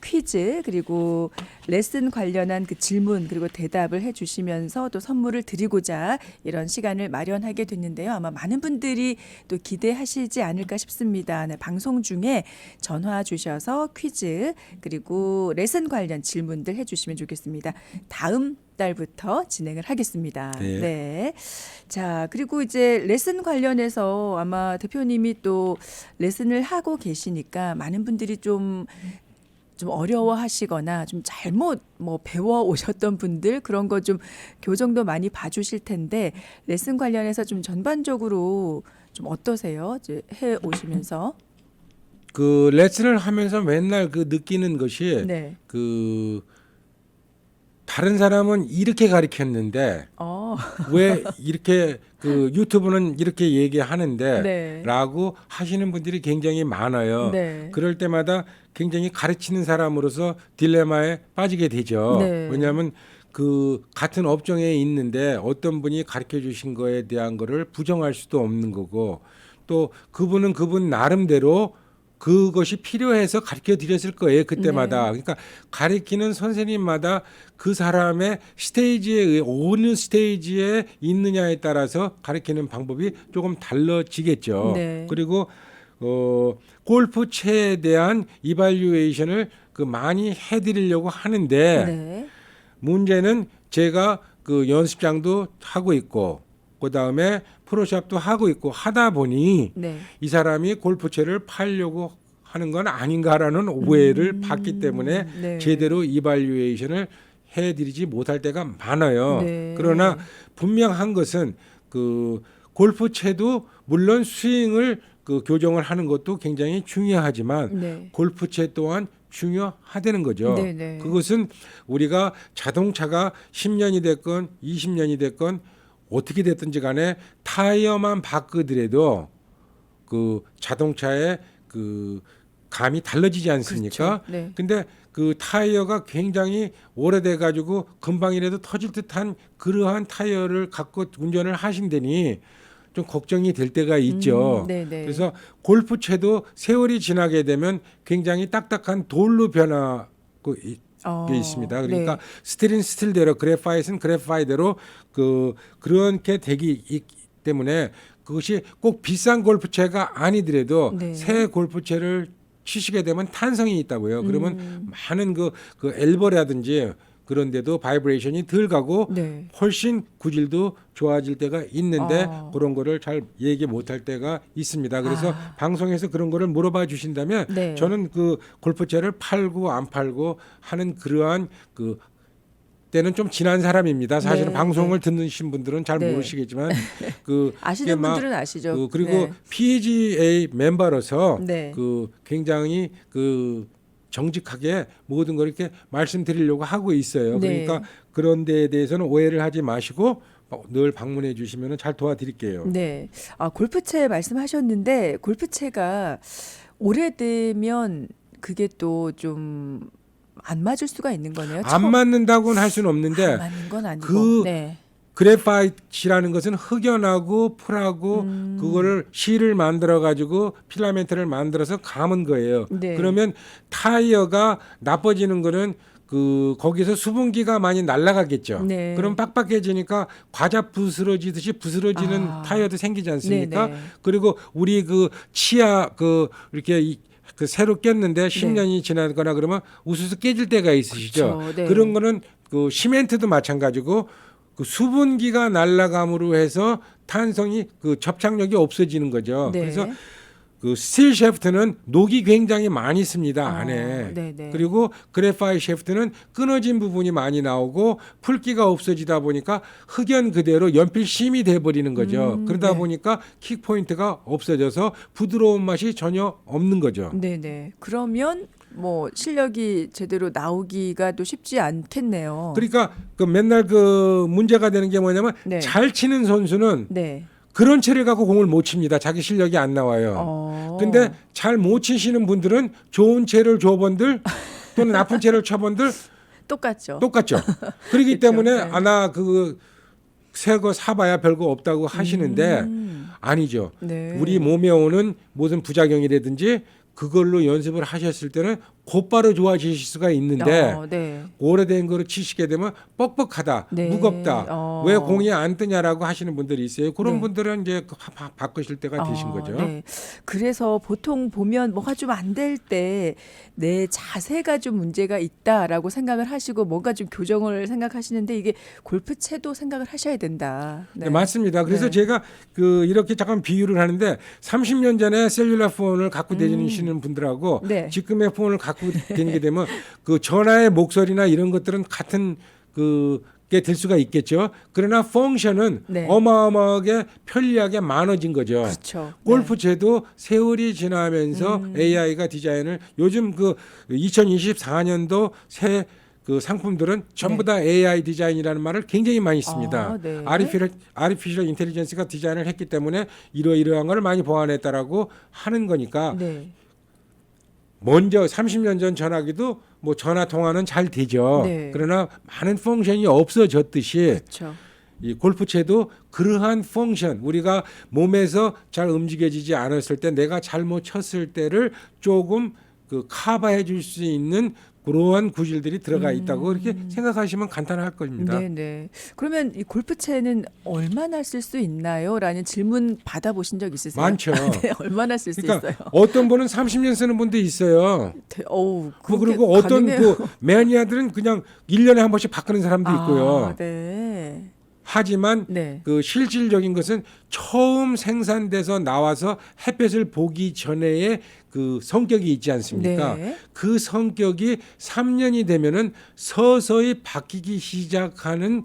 Speaker 1: 퀴즈 그리고 레슨 관련한 그 질문 그리고 대답을 해주시면서 또 선물을 드리고자 이런 시간을 마련하게 됐는데요. 아마 많은 분들이 또 기대하시지 않을까 싶습니다. 네, 방송 중에 전화 주셔서 퀴즈 그리고 레슨 관련 질문들 해주시면 좋겠습니다. 다음 달부터 진행을 하겠습니다.
Speaker 2: 네.
Speaker 1: 네. 자, 그리고 이제 레슨 관련해서 아마 대표님이 또 레슨을 하고 계시니까 많은 분들이 좀 어려워하시거나 좀 잘못 배워 오셨던 분들 그런 거 좀 교정도 많이 봐주실 텐데 레슨 관련해서 좀 전반적으로 좀 어떠세요? 이제 해 오시면서
Speaker 2: 레슨을 하면서 맨날 느끼는 것이
Speaker 1: 네.
Speaker 2: 다른 사람은 이렇게 가르쳤는데 왜 이렇게 유튜브는 이렇게 얘기하는데
Speaker 1: 네.
Speaker 2: 라고 하시는 분들이 굉장히 많아요.
Speaker 1: 네.
Speaker 2: 그럴 때마다 굉장히 가르치는 사람으로서 딜레마에 빠지게 되죠.
Speaker 1: 네.
Speaker 2: 왜냐하면 같은 업종에 있는데 어떤 분이 가르쳐 주신 거에 대한 거를 부정할 수도 없는 거고 또 그분은 그분 나름대로 그것이 필요해서 가르쳐 드렸을 거예요. 그때마다.
Speaker 1: 네.
Speaker 2: 그러니까 가르치는 선생님마다 그 사람의 스테이지에 어느 스테이지에 있느냐에 따라서 가르치는 방법이 조금 달라지겠죠.
Speaker 1: 네.
Speaker 2: 그리고 골프채에 대한 이발류에이션을 그 많이 해드리려고 하는데
Speaker 1: 네.
Speaker 2: 문제는 제가 그 연습장도 하고 있고 그 다음에 프로샵도 하고 있고 하다 보니
Speaker 1: 네.
Speaker 2: 이 사람이 골프채를 팔려고 하는 건 아닌가라는 오해를 받기 때문에
Speaker 1: 네.
Speaker 2: 제대로 이발리에이션을 해드리지 못할 때가 많아요.
Speaker 1: 네.
Speaker 2: 그러나 분명한 것은 그 골프채도 물론 스윙을 그 교정을 하는 것도 굉장히 중요하지만
Speaker 1: 네.
Speaker 2: 골프채 또한 중요하다는 거죠.
Speaker 1: 네, 네.
Speaker 2: 그것은 우리가 자동차가 10년이 됐건 20년이 됐건 어떻게 됐든지 간에 타이어만 바꾸더라도 그 자동차의 그 감이 달라지지 않습니까?
Speaker 1: 그렇죠. 네.
Speaker 2: 근데 그 타이어가 굉장히 오래돼 가지고 금방이라도 터질 듯한 그러한 타이어를 갖고 운전을 하신다니 좀 걱정이 될 때가 있죠.
Speaker 1: 네, 네.
Speaker 2: 그래서 골프채도 세월이 지나게 되면 굉장히 딱딱한 돌로 변하고 게 있습니다. 그러니까
Speaker 1: 네.
Speaker 2: 스틸은 스틸대로 그래파이트는 그래파이트대로 그렇게 되기 때문에 그것이 꼭 비싼 골프채가 아니더라도
Speaker 1: 네.
Speaker 2: 새 골프채를 치시게 되면 탄성이 있다고요. 그러면 많은 그 엘보라든지 그런 데도 바이브레이션이 덜 가고
Speaker 1: 네.
Speaker 2: 훨씬 구질도 좋아질 때가 있는데
Speaker 1: 아.
Speaker 2: 그런 거를 잘 얘기 못할 때가 있습니다. 그래서 방송에서 그런 거를 물어봐 주신다면
Speaker 1: 네.
Speaker 2: 저는 그 골프채를 팔고 안 팔고 하는 그러한 그 때는 좀 지난 사람입니다. 사실은
Speaker 1: 네,
Speaker 2: 방송을 듣는 분들은 잘
Speaker 1: 네.
Speaker 2: 모르시겠지만 그
Speaker 1: 아시는
Speaker 2: 이게 막
Speaker 1: 분들은 아시죠.
Speaker 2: 그리고
Speaker 1: 네.
Speaker 2: PGA 멤버로서
Speaker 1: 네.
Speaker 2: 그 굉장히 그 정직하게 모든 걸 이렇게 말씀드리려고 하고 있어요.
Speaker 1: 네.
Speaker 2: 그러니까 그런 데에 대해서는 오해를 하지 마시고 늘 방문해 주시면 잘 도와드릴게요.
Speaker 1: 네. 골프채 말씀하셨는데 골프채가 오래되면 그게 또 좀 안 맞을 수가 있는 거네요.
Speaker 2: 안 맞는다고는 할 수는 없는데
Speaker 1: 안 맞는 건 아니고.
Speaker 2: 그
Speaker 1: 네.
Speaker 2: 그래파이트라는 것은 흑연하고 풀하고 그거를 실을 만들어 가지고 필라멘트를 만들어서 감은 거예요.
Speaker 1: 네.
Speaker 2: 그러면 타이어가 나빠지는 거는 그 거기서 수분기가 많이 날아가겠죠.
Speaker 1: 네.
Speaker 2: 그럼 빡빡해지니까 과자 부스러지듯이 부스러지는 타이어도 생기지 않습니까?
Speaker 1: 네네.
Speaker 2: 그리고 우리 그 치아 그 이렇게 그 새로 꼈는데 10년이 지나거나 그러면 우수수 깨질 때가 있으시죠.
Speaker 1: 그렇죠. 네.
Speaker 2: 그런 거는 그 시멘트도 마찬가지고 그 수분기가 날아감으로 해서 탄성이 그 접착력이 없어지는 거죠.
Speaker 1: 네.
Speaker 2: 그래서 그 스틸 샤프트는 녹이 굉장히 많이 씁니다 안에.
Speaker 1: 네네.
Speaker 2: 그리고 그래파이트 샤프트는 끊어진 부분이 많이 나오고 풀기가 없어지다 보니까 흑연 그대로 연필심이 돼 버리는 거죠. 그러다
Speaker 1: 네.
Speaker 2: 보니까 킥 포인트가 없어져서 부드러운 맛이 전혀 없는 거죠.
Speaker 1: 네네. 그러면 뭐 실력이 제대로 나오기가 또 쉽지 않겠네요.
Speaker 2: 그러니까 그 맨날 그 문제가 되는 게 뭐냐면
Speaker 1: 네.
Speaker 2: 잘 치는 선수는
Speaker 1: 네.
Speaker 2: 그런 채를 갖고 공을 못 칩니다. 자기 실력이 안 나와요. 근데 잘 못 치시는 분들은 좋은 채를 줘본들 또는 나쁜 채를 쳐본들
Speaker 1: 똑같죠.
Speaker 2: 똑같죠. 그렇기
Speaker 1: 그렇죠.
Speaker 2: 때문에
Speaker 1: 네.
Speaker 2: 아나 그 새 거 사봐야 별거 없다고 하시는데 아니죠.
Speaker 1: 네.
Speaker 2: 우리 몸에 오는 무슨 부작용이라든지 그걸로 연습을 하셨을 때는 곧바로 좋아지실 수가 있는데
Speaker 1: 네.
Speaker 2: 오래된 거로 치시게 되면 뻑뻑하다,
Speaker 1: 네.
Speaker 2: 무겁다, 왜 공이 안 뜨냐라고 하시는 분들이 있어요. 그런
Speaker 1: 네.
Speaker 2: 분들은 이제 바꾸실 때가 되신 거죠.
Speaker 1: 네. 그래서 보통 보면 뭐가 좀 안 될 때 내 자세가 좀 문제가 있다라고 생각을 하시고 뭔가 좀 교정을 생각하시는데 이게 골프채도 생각을 하셔야 된다.
Speaker 2: 네, 맞습니다. 그래서
Speaker 1: 네.
Speaker 2: 제가 그 이렇게 잠깐 비유를 하는데 30년 전에 셀룰라 폰을 갖고 다니시는 분들하고
Speaker 1: 네.
Speaker 2: 지금의 폰을 갖고 다니게 되면 그 전화의 목소리나 이런 것들은 같은 게 될 수가 있겠죠. 그러나 펑션은
Speaker 1: 네.
Speaker 2: 어마어마하게 편리하게 많아진 거죠.
Speaker 1: 그렇죠.
Speaker 2: 골프채도 세월이 지나면서 AI가 디자인을 요즘 그 2024년도 새 그 상품들은 전부 다 AI 디자인이라는 말을 굉장히 많이 씁니다.
Speaker 1: 네.
Speaker 2: 아티피셜 인텔리전스가 디자인을 했기 때문에 이러이러한 걸 많이 보완했다라고 하는 거니까
Speaker 1: 네.
Speaker 2: 먼저 30년 전 전화기도 뭐 전화 통화는 잘 되죠.
Speaker 1: 네.
Speaker 2: 그러나 많은 펑션이 없어졌듯이
Speaker 1: 그렇죠.
Speaker 2: 이 골프채도 그러한 펑션 우리가 몸에서 잘 움직여지지 않았을 때 내가 잘못 쳤을 때를 조금 그 커버해 줄 수 있는 그러한 구질들이 들어가 있다고 이렇게 생각하시면 간단할 겁니다.
Speaker 1: 네네. 그러면 이 골프채는 얼마나 쓸 수 있나요? 라는 질문 받아보신 적 있으세요?
Speaker 2: 많죠.
Speaker 1: 네, 얼마나 쓸 수
Speaker 2: 그러니까
Speaker 1: 있어요?
Speaker 2: 어떤 분은 30년 쓰는 분도 있어요.
Speaker 1: 어우,
Speaker 2: 뭐
Speaker 1: 그게
Speaker 2: 그리고 어떤
Speaker 1: 가능해요?
Speaker 2: 그 매니아들은 그냥 1년에 한 번씩 바꾸는 사람도 있고요.
Speaker 1: 아, 네.
Speaker 2: 하지만
Speaker 1: 네.
Speaker 2: 그 실질적인 것은 처음 생산돼서 나와서 햇볕을 보기 전에의 그 성격이 있지 않습니까?
Speaker 1: 네.
Speaker 2: 그 성격이 3년이 되면은 서서히 바뀌기 시작하는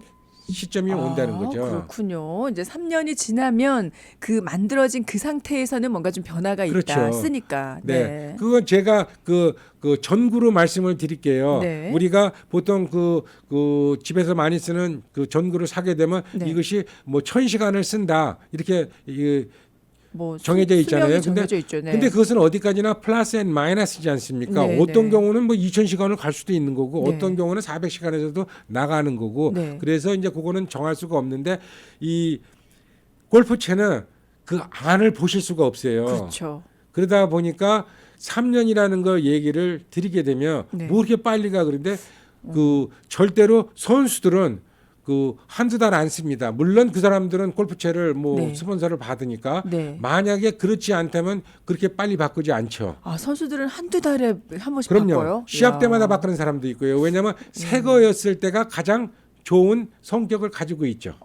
Speaker 2: 시점이 온다는 거죠.
Speaker 1: 그렇군요. 이제 3년이 지나면 그 만들어진 그 상태에서는 뭔가 좀 변화가 있다.
Speaker 2: 그렇죠.
Speaker 1: 쓰니까.
Speaker 2: 네.
Speaker 1: 네.
Speaker 2: 그건 제가 그 전구로 말씀을 드릴게요.
Speaker 1: 네.
Speaker 2: 우리가 보통 그 집에서 많이 쓰는 그 전구를 사게 되면
Speaker 1: 네.
Speaker 2: 이것이 뭐 1000시간을 쓴다. 이렇게
Speaker 1: 뭐
Speaker 2: 정해져 있잖아요.
Speaker 1: 수명이 정해져 있죠. 네.
Speaker 2: 근데 그것은 어디까지나 플러스 앤 마이너스지 않습니까?
Speaker 1: 네,
Speaker 2: 어떤
Speaker 1: 네.
Speaker 2: 경우는 뭐 2000시간을 갈 수도 있는 거고
Speaker 1: 네.
Speaker 2: 어떤 경우는 400시간에서도 나가는 거고
Speaker 1: 네.
Speaker 2: 그래서 이제 그거는 정할 수가 없는데 이 골프채는 그 안을 보실 수가 없어요.
Speaker 1: 그렇죠.
Speaker 2: 그러다 보니까 3년이라는 걸 얘기를 드리게 되면
Speaker 1: 네.
Speaker 2: 뭐 이렇게 빨리가 그런데 그 절대로 선수들은 그 한두 달 안 씁니다. 물론 그 사람들은 골프채를 뭐
Speaker 1: 네.
Speaker 2: 스폰서를 받으니까
Speaker 1: 네.
Speaker 2: 만약에 그렇지 않다면 그렇게 빨리 바꾸지 않죠.
Speaker 1: 아, 선수들은 한두 달에 한 번씩
Speaker 2: 그럼요.
Speaker 1: 바꿔요?
Speaker 2: 시합
Speaker 1: 이야.
Speaker 2: 때마다 바꾸는 사람도 있고요. 왜냐하면 새 거였을 때가 가장 좋은 성격을 가지고 있죠.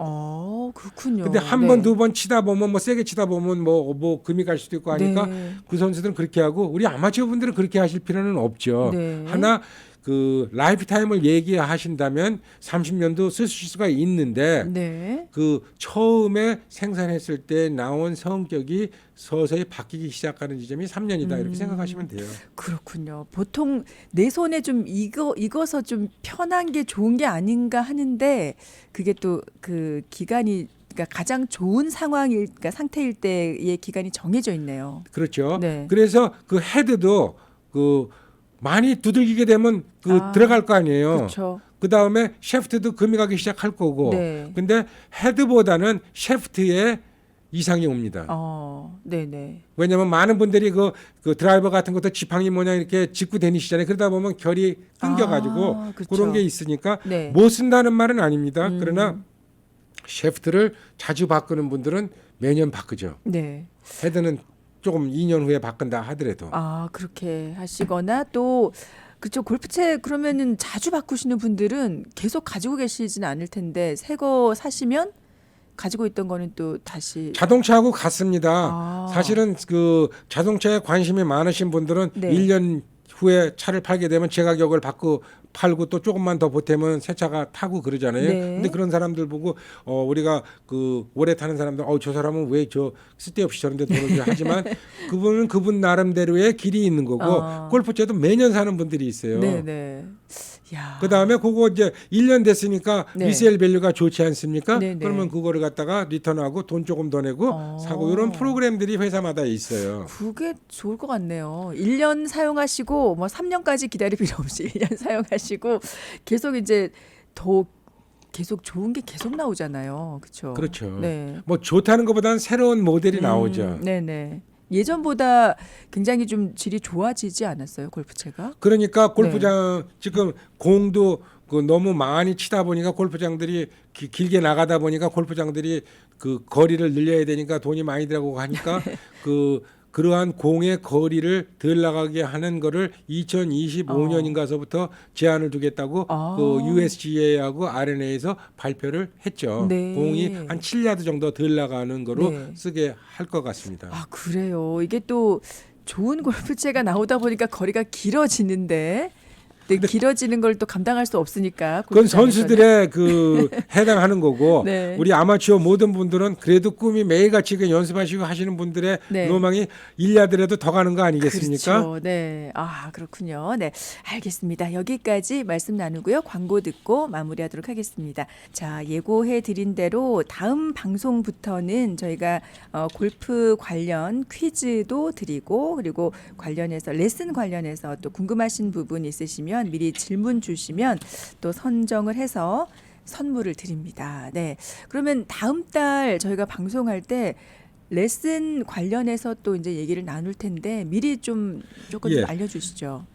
Speaker 1: 그렇군요.
Speaker 2: 근데 한
Speaker 1: 네.
Speaker 2: 번, 두 번 치다 보면 뭐 세게 치다 보면 뭐 금이 갈 수도 있고 하니까
Speaker 1: 네.
Speaker 2: 그 선수들은 그렇게 하고 우리 아마추어 분들은 그렇게 하실 필요는 없죠.
Speaker 1: 네.
Speaker 2: 하나 그 라이프 타임을 얘기하신다면 30년도 쓸 수가 있는데
Speaker 1: 네.
Speaker 2: 그 처음에 생산했을 때 나온 성격이 서서히 바뀌기 시작하는 지점이 3년이다 이렇게 생각하시면 돼요.
Speaker 1: 그렇군요. 보통 내 손에 좀 익어서 좀 편한 게 좋은 게 아닌가 하는데 그게 또 그 기간이 그러니까 가장 좋은 그러니까 상태일 때의 기간이 정해져 있네요.
Speaker 2: 그렇죠.
Speaker 1: 네.
Speaker 2: 그래서 그 헤드도 그 많이 두들기게 되면 들어갈 거 아니에요.
Speaker 1: 그렇죠.
Speaker 2: 그 다음에 샤프트도 금이 가기 시작할 거고.
Speaker 1: 네.
Speaker 2: 근데 헤드보다는 샤프트에 이상이 옵니다.
Speaker 1: 네네.
Speaker 2: 왜냐하면 많은 분들이 그 드라이버 같은 것도 지팡이 모양 이렇게 짚고 다니시잖아요. 그러다 보면 결이 끊겨가지고
Speaker 1: 그렇죠.
Speaker 2: 그런 게 있으니까
Speaker 1: 네.
Speaker 2: 못 쓴다는 말은 아닙니다. 그러나 샤프트를 자주 바꾸는 분들은 매년 바꾸죠.
Speaker 1: 네.
Speaker 2: 헤드는 조금 2년 후에 바꾼다 하더라도.
Speaker 1: 그렇게 하시거나 또 그쵸 골프채 그러면은 자주 바꾸시는 분들은 계속 가지고 계시지는 않을 텐데 새 거 사시면 가지고 있던 거는 또 다시
Speaker 2: 자동차하고 같습니다. 사실은 그 자동차에 관심이 많으신 분들은
Speaker 1: 네.
Speaker 2: 1년 후에 차를 팔게 되면 제 가격을 팔고 또 조금만 더 보태면 새 차가 타고 그러잖아요.
Speaker 1: 네.
Speaker 2: 근데 그런 사람들 보고 우리가 그 오래 타는 사람들 저 사람은 왜 저 쓸데없이 저런데 돈을 줘 하지만 그분은 그분 나름대로의 길이 있는 거고 골프채도 매년 사는 분들이 있어요.
Speaker 1: 네네. 야.
Speaker 2: 그다음에 그거 이제 1년 됐으니까
Speaker 1: 네.
Speaker 2: 리세일 밸류가 좋지 않습니까?
Speaker 1: 네네.
Speaker 2: 그러면 그거를 갖다가 리턴하고 돈 조금 더 내고 사고 이런 프로그램들이 회사마다 있어요.
Speaker 1: 그게 좋을 것 같네요. 1년 사용하시고 뭐 3년까지 기다릴 필요 없이 1년 사용하시고 계속 이제 더 계속 좋은 게 계속 나오잖아요. 그렇죠.
Speaker 2: 그렇죠.
Speaker 1: 네.
Speaker 2: 뭐 좋다는 것보다는 새로운 모델이 나오죠.
Speaker 1: 네네. 예전보다 굉장히 좀 질이 좋아지지 않았어요, 골프채가?
Speaker 2: 그러니까 골프장 지금 공도 그 너무 많이 치다 보니까 골프장들이 길게 나가다 보니까 골프장들이 그 거리를 늘려야 되니까 돈이 많이 들어가고 하니까 그러한 공의 거리를 덜 나가게 하는 거를 2025년인가서부터 제한을 두겠다고 그 USGA하고 RNA에서 발표를 했죠.
Speaker 1: 네.
Speaker 2: 공이 한 7야드 정도 덜 나가는 거로
Speaker 1: 네.
Speaker 2: 쓰게 할 것 같습니다.
Speaker 1: 그래요. 이게 또 좋은 골프채가 나오다 보니까 거리가 길어지는데 근데 길어지는 걸 또 감당할 수 없으니까
Speaker 2: 그건
Speaker 1: 골프장에서는.
Speaker 2: 선수들의 해당하는 거고
Speaker 1: 네.
Speaker 2: 우리 아마추어 모든 분들은 그래도 꿈이 매일같이 연습하시고 하시는 분들의
Speaker 1: 네.
Speaker 2: 로망이 1야드라도 더 가는 거 아니겠습니까?
Speaker 1: 그렇죠. 네. 그렇군요. 네. 알겠습니다. 여기까지 말씀 나누고요. 광고 듣고 마무리하도록 하겠습니다. 자, 예고해 드린 대로 다음 방송부터는 저희가 골프 관련 퀴즈도 드리고 그리고 관련해서 레슨 관련해서 또 궁금하신 부분 있으시면 미리 질문 주시면 또 선정을 해서 선물을 드립니다. 네. 그러면 다음 달 저희가 방송할 때 레슨 관련해서 또 이제 얘기를 나눌 텐데 미리 조금
Speaker 2: 예.
Speaker 1: 좀 알려주시죠.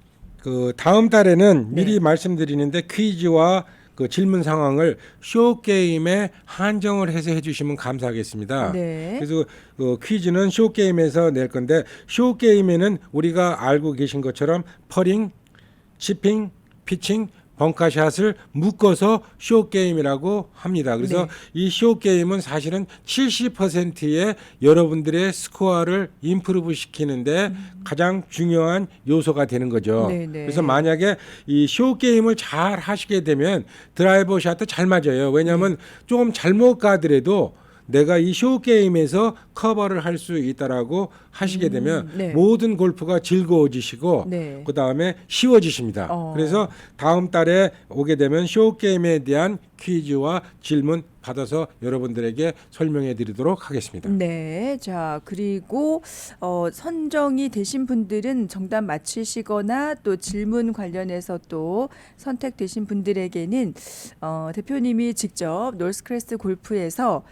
Speaker 2: 그 다음 달에는
Speaker 1: 네.
Speaker 2: 미리 말씀드리는데 퀴즈와 그 질문 상황을 쇼 게임에 한정을 해서 해주시면 감사하겠습니다.
Speaker 1: 네.
Speaker 2: 그래서 퀴즈는 쇼 게임에서 낼 건데 쇼 게임에는 우리가 알고 계신 것처럼 퍼링, 치핑, 피칭, 벙카샷을 묶어서 쇼 게임이라고 합니다. 그래서
Speaker 1: 네.
Speaker 2: 이 쇼 게임은 사실은 70%의 여러분들의 스코어를 임프루브 시키는데 가장 중요한 요소가 되는 거죠.
Speaker 1: 네, 네.
Speaker 2: 그래서 만약에 이 쇼 게임을 잘 하시게 되면 드라이버 샷도 잘 맞아요. 왜냐하면 조금 잘못 가더라도 내가 이 쇼 게임에서 커버를 할 수 있다라고 하시게 되면
Speaker 1: 네.
Speaker 2: 모든 골프가 즐거워지시고
Speaker 1: 네.
Speaker 2: 그 다음에 쉬워지십니다. 그래서 다음 달에 오게 되면 쇼 게임에 대한 퀴즈와 질문 받아서 여러분들에게 설명해 드리도록 하겠습니다.
Speaker 1: 네. 자, 그리고 선정이 되신 분들은 정답 맞히시거나 또 질문 관련해서 또 선택되신 분들에게는 대표님이 직접 노스크레스트 골프에서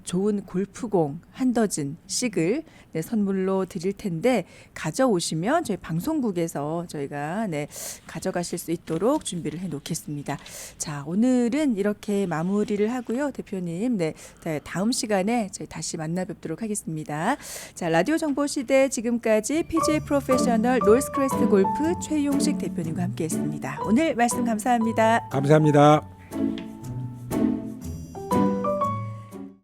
Speaker 1: 좋은 골프공 한 더즌씩을 네, 선물로 드릴 텐데 가져오시면 저희 방송국에서 저희가 네, 가져가실 수 있도록 준비를 해 놓겠습니다. 자, 오늘은 이렇게 마무리를 하고요. 대표님, 네, 다음 시간에 저희 다시 만나 뵙도록 하겠습니다. 자, 라디오 정보 시대 지금까지 PGA 프로페셔널 노스크레스트 골프 최용식 대표님과 함께했습니다. 오늘 말씀 감사합니다.
Speaker 2: 감사합니다.